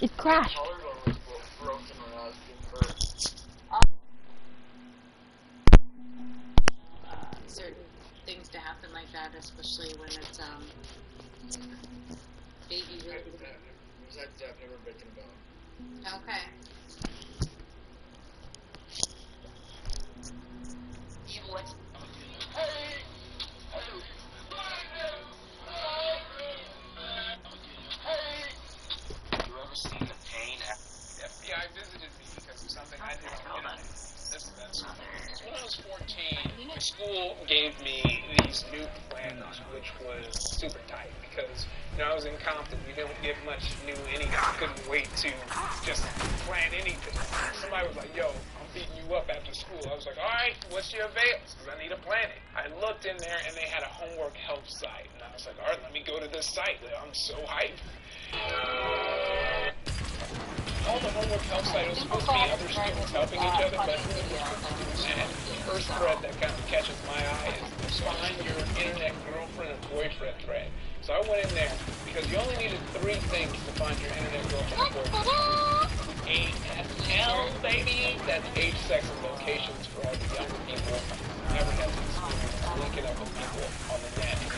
It crashed. Certain things to happen like that, especially when it's baby related. I've never broken a bone. Okay. You ever seen the pain? The FBI visited me because of something I did on the internet. When I was 14, my school gave me these new planners, which was super tight because, I was in Compton. We don't get much new anything. I couldn't wait to just plan anything. Somebody was like, yo, I'm beating you up after school. I was like, all right, what's your avails? Because I need to plan it. I looked in there, and they had a homework help site. And I was like, all right, let me go to this site. I'm so hyped. All the homework help site was supposed to be other students helping each other, but the first thread that kind of catches my eye is find your internet girlfriend or boyfriend thread. So I went in there because you only needed 3 things to find your internet girlfriend or boyfriend. ASL, baby! That's age, sex, and locations for all the younger people who never had the experience of linking up with people on the net and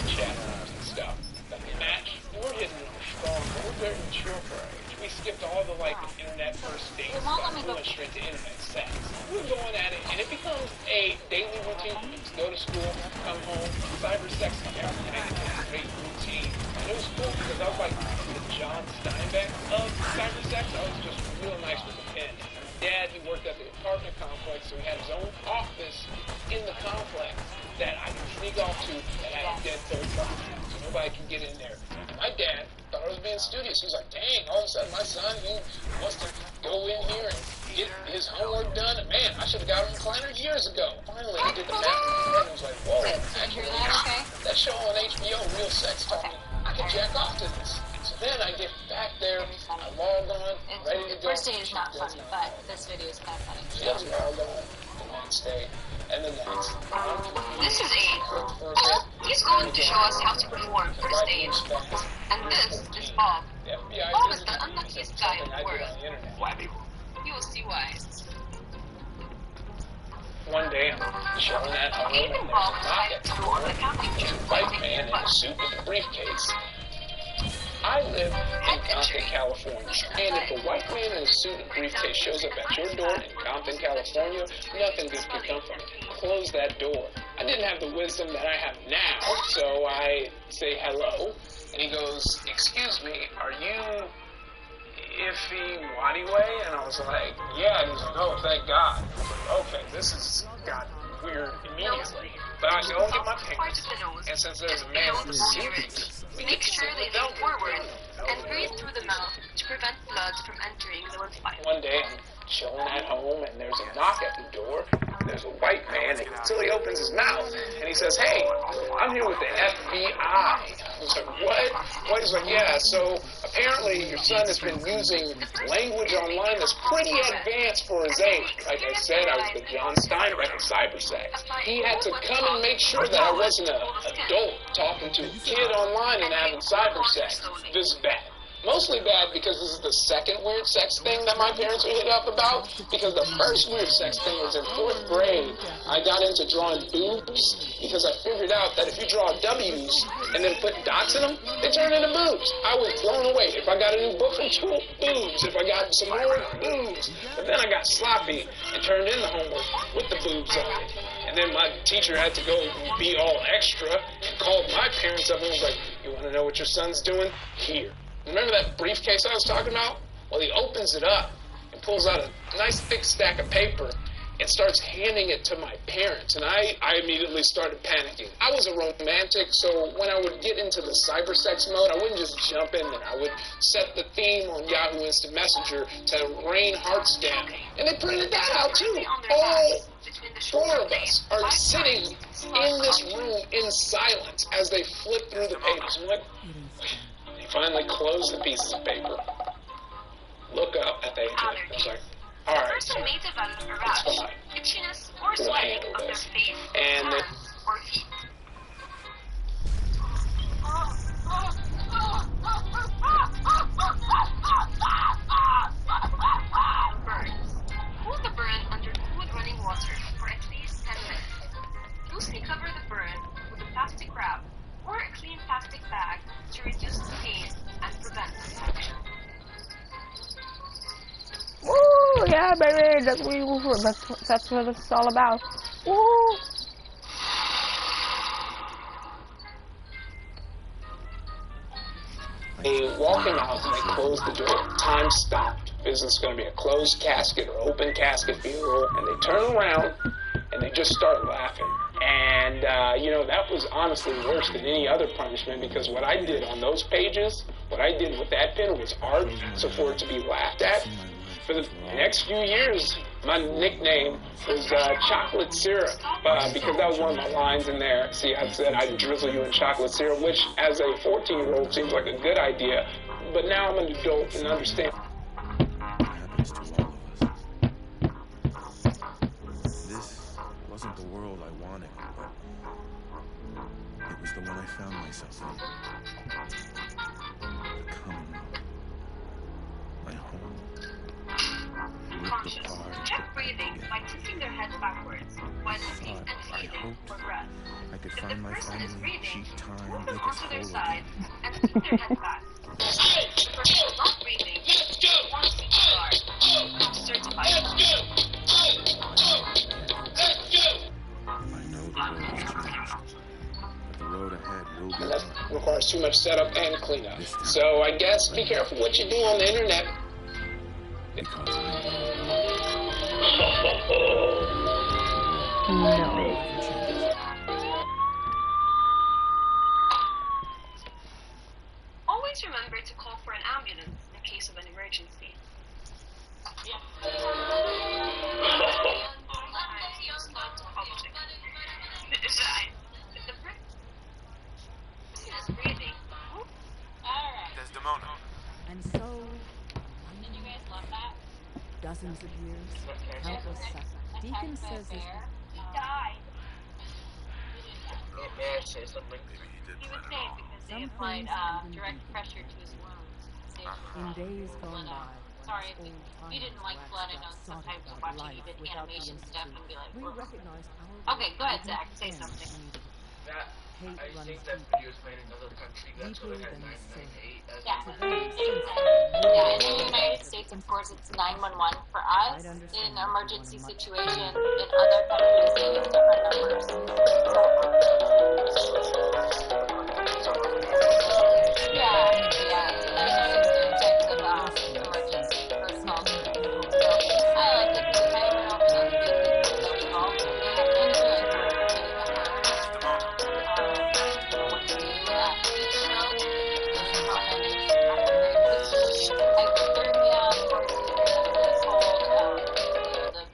chat rooms and stuff. But the match, we're hitting them strong, but we're very mature for our age. We skipped all the, internet first date stuff. We went straight to internet sex. We're going at it, and it becomes a daily routine. Just go to school, come home, cyber sex, and it's a great routine. And it was cool because I was like the John Steinbeck of cyber sex. I was just real nice with the pen. Dad, he worked at the apartment complex, so he had his own office in the complex that I could sneak off to that had a dead third party, so nobody could get in there. My dad thought I was being studious. He was like, dang, all of a sudden my son, he wants to go in here and get his homework done. And man, I should have got him a planner years ago. Finally, he did the math and was like, whoa, actually, that show on HBO, Real Sex, taught me I can jack off to this. So then I get back there, I log on, ready to go. First day is not funny, but this video is kind of funny. She does log on the next day, and the next. This is Abe. He's going to show us how to perform first aid. And this is Bob. Bob is the unluckiest guy in the world. You will see why. One day I'm chilling at home and there's a knock at the door. It's a white man in a suit with a briefcase. I live in Compton, California, and if a white man in a suit and briefcase shows up at your door in Compton, California, nothing good can come from it. Close that door. I didn't have the wisdom that I have now, so I say hello, and he goes, excuse me, are you Iffy Wadiway? And I was like, yeah, and he's like, oh, thank God. I was like, okay, this has got weird immediately. But I go and get my papers, and since there's a man in the suit, make sure they lean forward and breathe through the mouth to prevent blood from entering the lymph pipe. One day I'm chilling at home and there's a knock at the door. There's a white man until he opens his mouth and he says, hey, I'm here with the FBI. I was like, what? What? He's like, yeah, so apparently your son has been using language online that's pretty advanced for his age. Like I said, I was the John Steinbeck of cybersex. He had to come and make sure that I wasn't an adult talking to a kid online and having cybersex. This is bad. Mostly bad because this is the second weird sex thing that my parents were hit up about. Because the first weird sex thing was in 4th grade. I got into drawing boobs because I figured out that if you draw W's and then put dots in them, they turn into boobs. I was blown away. If I got a new book from school, boobs. If I got some more, boobs. But then I got sloppy and turned in the homework with the boobs on it. And then my teacher had to go be all extra and called my parents up and was like, you want to know what your son's doing? Here. Remember that briefcase I was talking about? Well, he opens it up and pulls out a nice thick stack of paper and starts handing it to my parents. And I immediately started panicking. I was a romantic, so when I would get into the cybersex mode, I wouldn't just jump in there. I would set the theme on Yahoo Instant Messenger to rain hearts down. And they printed that out too. All 4 of us are sitting in this room in silence as they flip through the pages. I'm like, finally close the pieces of paper, look up at the agent, and I was like, alright, person may develop a rash, itchiness, or we'll swelling handle of their this. face, And hands, or feet. yeah, baby, that's what it's all about. Woo! They walk him out and they close the door. Time stopped. Is this going to be a closed casket or open casket funeral? And they turn around and they just start laughing. And, you know, that was honestly worse than any other punishment, because what I did on those pages, what I did with that pen was art, so for it to be laughed at. For the next few years, my nickname was Chocolate Syrup, because that was one of my lines in there. See, I said I'd drizzle you in chocolate syrup, which as a 14-year-old seems like a good idea, but now I'm an adult and understand. Happens to all of us. This wasn't the world I wanted, but it was the one I found myself in. The Commonwealth. My home. Unconscious. Check breathing by tilting their heads backwards while looking and feeling for breath. I could If find the my person is family, breathing, cheat time, move make them us onto their whole side again. and keep their heads back. If the person is not breathing, one CPR. Certify them. I know the road has changed, but the road ahead will be And that hard. requires too much setup and cleanup. So I guess be careful what you do on the internet. Because I No. Always remember to call for an ambulance in case of an emergency. Desdemona. And so, did you guys love that? Dozens of years, countless suffering. Deacon says this He died. May I say something? Maybe he did He plan was it saying all. because they Some applied things haven't direct been pressure to his wounds. Saved him. in days gone But, by. sorry, when if you old didn't like timers blood, I know waxed sometimes excited watching about even life without the animation stuff Institute, and be like, we "Whoa." recognize our Okay, go ahead, Zach. Say something. That Hate I runs think that deep. video was made in another country. That's Deeper what I had than sin. 998 as Yeah. a Yeah, in the United States, of course, it's 911 for us. I'd understand In if you emergency wanted much situations, in other countries, they use different numbers. Yeah, yeah. I noticed there's types of emergency personnel. So I like it because I went over those basics with those calls. They have been good for getting the first what to do at feature road. Hypothermia, of course, the cold, the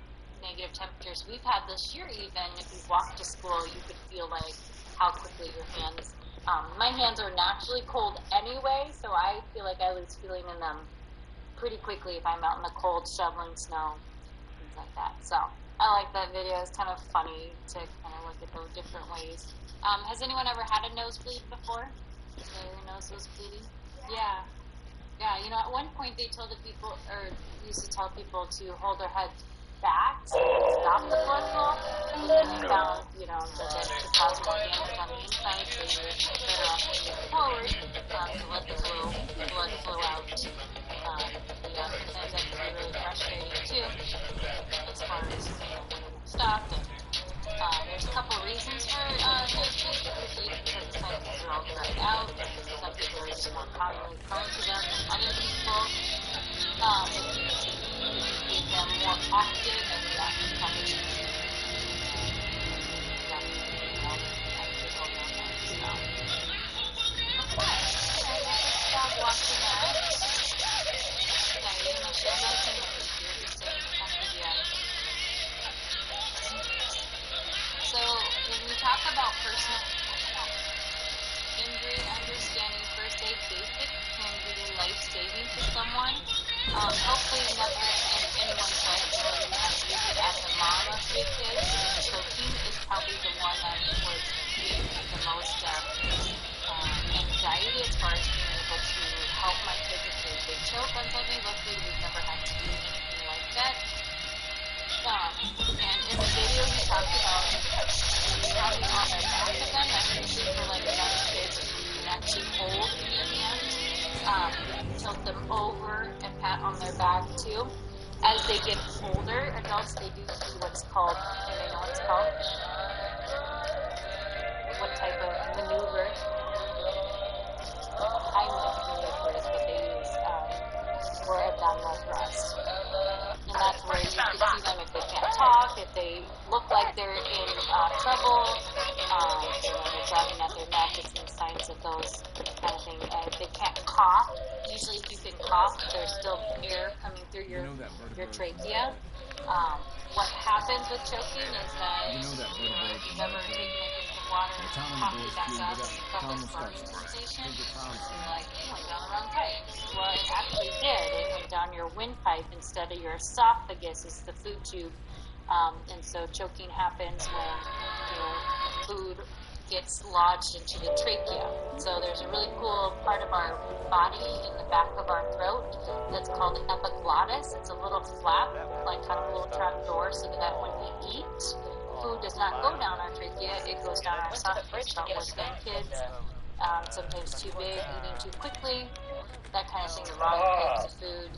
negative temperatures we've had this year. Even if you walk to school, you could feel like how quickly your hands. My hands are naturally cold anyway, so I feel like I lose feeling in them pretty quickly if I'm out in the cold shoveling snow, things like that. So I like that video. It's kind of funny to kind of look at those different ways. Has anyone ever had a nosebleed before? Their nose was bleeding? Yeah. Yeah, you know, at one point they told the people, or used to tell people to hold their heads back so it would stop the blood flow. But then they found, you know, that that could cause more damage on the inside, so you're better off moving forward to let the blood flow out. Yeah, sometimes that can be really frustrating too, as far as, you know, when it won't stop. And there's a couple reasons for nosebleeds. Because the sinuses are all dried out. Some people are just more commonly prone to them than other people. If you get them more often, then that can probably stop watching that. Yeah, you know, share those in there. You're just saying something, yeah. So when we talk about personal injury, understanding first aid basics can be life-saving to someone. Hopefully never in anyone's life will you have to use it as a mom of three kids, because choking is probably the one that would give me the most anxiety as far as being able to help my kids if they choke on something. Luckily, we've never had to do anything like that. And in the video, he talked about pounding on their back of them. That's usually for like young kids who you can actually hold in your hands. You can tilt them over and pat on their back too. as they get older, adults, they do see what's called, do they know what it's called? What type of maneuver? Heimlich maneuver is what they use for abdominal thrust. And that's where you can see them if they can't talk, if they look like they're in trouble, they're grabbing at their neck, it's in signs of those kind of thing. If they can't cough, usually if you can cough, there's still air coming through your trachea. What happens with choking is that if you've ever taken a drink of water, coffee back up, you felt this burning sensation, you're like, it went down the wrong pipe. Well, it actually did. It went down your windpipe instead of your esophagus, is the food tube. And so choking happens when food gets lodged into the trachea. So there's a really cool part of our body in the back of our throat that's called the epiglottis. It's a little flap, like kind of a little trap door, so that when we eat, food does not go down our trachea, it goes down our esophagus. But with young kids, sometimes too big, eating too quickly, that kind of thing, the wrong types of food.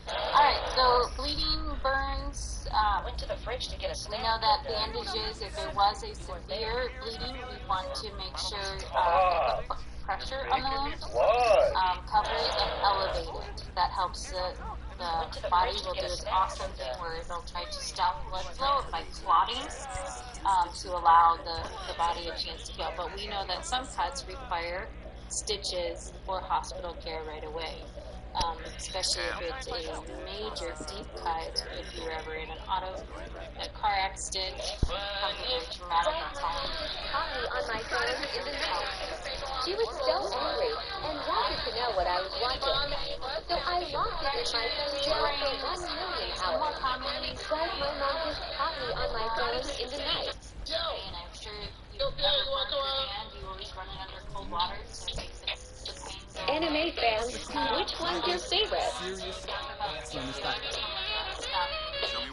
Alright, so bleeding, burns, Went to the fridge to get a snack. we know that bandages, if there was a severe bleeding, we want to make sure put pressure on the wound, cover it and elevate it. That helps the body will do this awesome thing where it'll try to stop blood flow by clotting to allow the body a chance to heal. But we know that some cuts require stitches or hospital care right away. Especially if it's a major deep cut, if you're ever in a car accident, something very traumatic or trauma. Caught me on my phone in the night. She was so angry and wanted to know what I was watching. So I locked it in my phone drawer for 1 million hours. But my mom just caught me on my phone in the night. And I'm sure you've ever burned your hand, you always run it under cold water, so it makes the pain go away. Anime fans, which one's your favorite?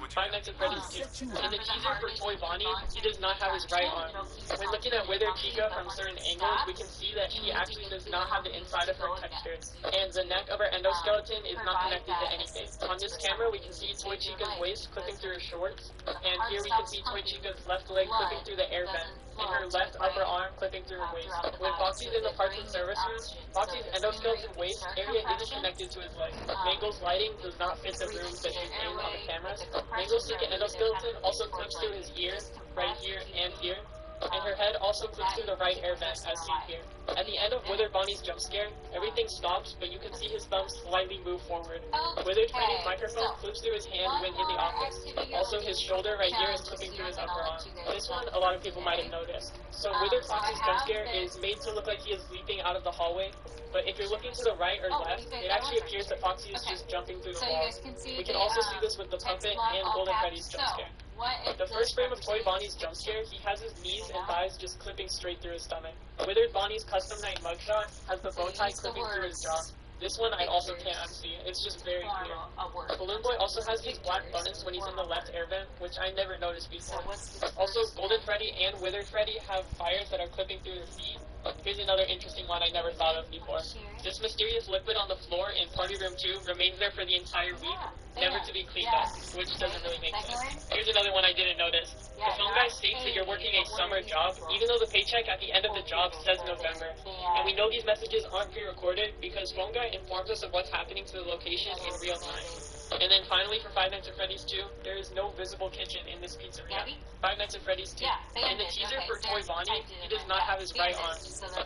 Five Nights at Freddy's 2. In the teaser for Toy Bonnie, he does not have his right arm. When looking at Withered Chica from certain angles, we can see that she actually does not have the inside of her texture, and the neck of her endoskeleton is not connected to anything. On this camera, we can see Toy Chica's waist clipping through her shorts, and here we can see Toy Chica's left leg clipping through the air vent, and her left upper arm clipping through her waist. When Foxy's in the parts and service room, Foxy's endoskeleton waist area isn't connected to his leg. Mangle's lighting does not fit the room that he's in on the cameras. Mangle's second endoskeleton also clips through his ear, right here and here, and her head also clips through the right air vent, as seen here. At the end of Withered Bonnie's jump scare, everything stops, but you can see his thumb slightly move forward. Withered Freddy's microphone clips through his hand when in the office. Also, his shoulder right here is clipping through his upper arm. This one, a lot of people might have noticed. So Withered Fox's jump scare is made to look like he is leaping out of the hallway, but if you're looking to the right or left, it actually appears that Foxy is just jumping through the wall. We can also see this with the puppet and Golden Freddy's jump scare. The first frame of Toy Bonnie's jump scare, he has his knees and thighs just clipping straight through his stomach. Withered Bonnie's custom night mugshot has the bow tie clipping through his jaw. This one I also can't unsee. It's just very clear. Balloon Boy also has these black buttons when he's in the left air vent, which I never noticed before. Also, Golden Freddy and Withered Freddy have fires that are clipping through their feet. Here's another interesting one I never thought of before. This mysterious liquid on the floor in Party Room 2 remains there for the entire week, never to be cleaned up, which doesn't really make sense. Here's another one I didn't notice. The film guy states that you're working a summer job, even though the paycheck at the end of the job says November. And we know these messages aren't pre-recorded because Phone Guy informs us of what's happening to the location in real time. And then finally, for Five Nights at Freddy's 2, there is no visible kitchen in this pizzeria. Five Nights at Freddy's 2. In the teaser for Toy Bonnie, he does not have his right arm.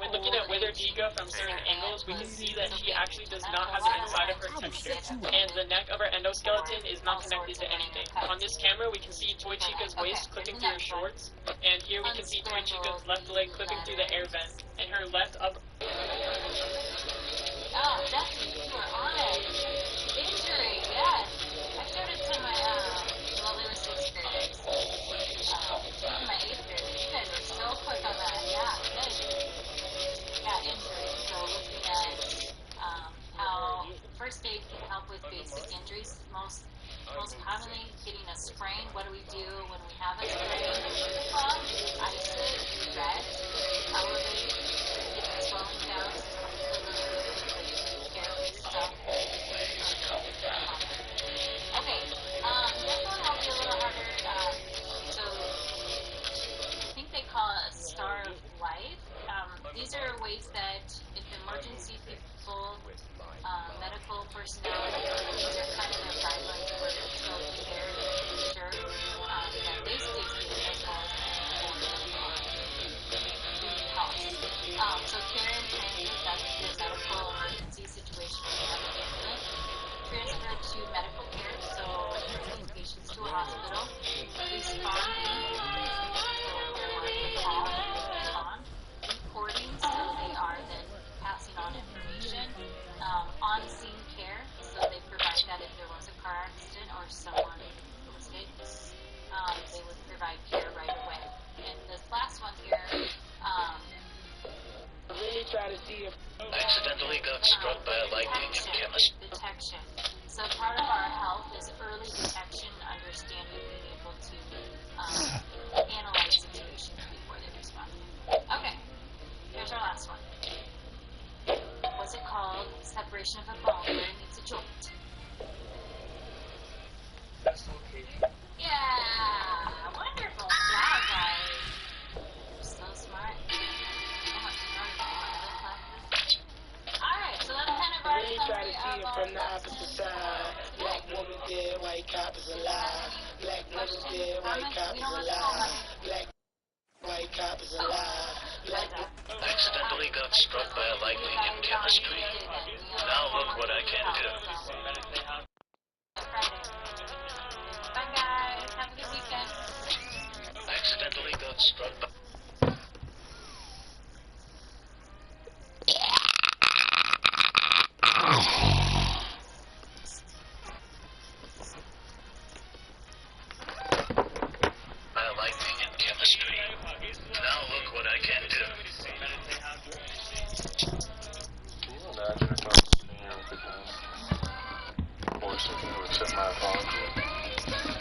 When looking at Withered Chica from certain angles, we can see that she actually does not have the inside of her texture, and the neck of her endoskeleton is not connected to anything. On this camera, we can see Toy Chica's waist clipping through her shorts, and here we can see Toy Chica's left leg clipping through the air vent, and her left upper... Oh, definitely, you were on it. Injury, yes. I showed it to my, well, they were 6th graders. Even my 8th graders. You guys are so quick on that. Yeah, good. Yeah, injury. So looking at how first aid can help with basic injuries. Most commonly, getting a sprain. What do we do when we have a sprain? Well, ice it, rest, elevate, get the swelling down. personality, they're kind of their guidelines for it. So care to make sure that they stay safe as well as who need help. So care in transit, that's the medical emergency situation where you have an ambulance. Transfer to medical care, so taking patients to a hospital. Responding, so there was a call, respond. Reporting, so they are then passing on information. On-scene care, so they provide that if there was a car accident or someone was hit, they would provide care right away. And this last one here, really try to see if accidentally got struck by a lightning in chemistry. Detection. So part of our health is early detection, understanding, being able to analyze situations before they respond. Okay, here's our last one. What's it called? Separation of a bone where it meets a joint. best location. Yeah, wonderful. Wow, guys. You're so smart. So much smarter than my other classes. Alright, so that's kind of our Really try to see it from the opposite side. Black woman dead, white cop is alive. Black woman dead, white cop is alive. Black white cop is alive. Black accidentally got struck by a lightning in chemistry. Now look what I can do. Bye guys, have a good weekend. Accidentally got struck by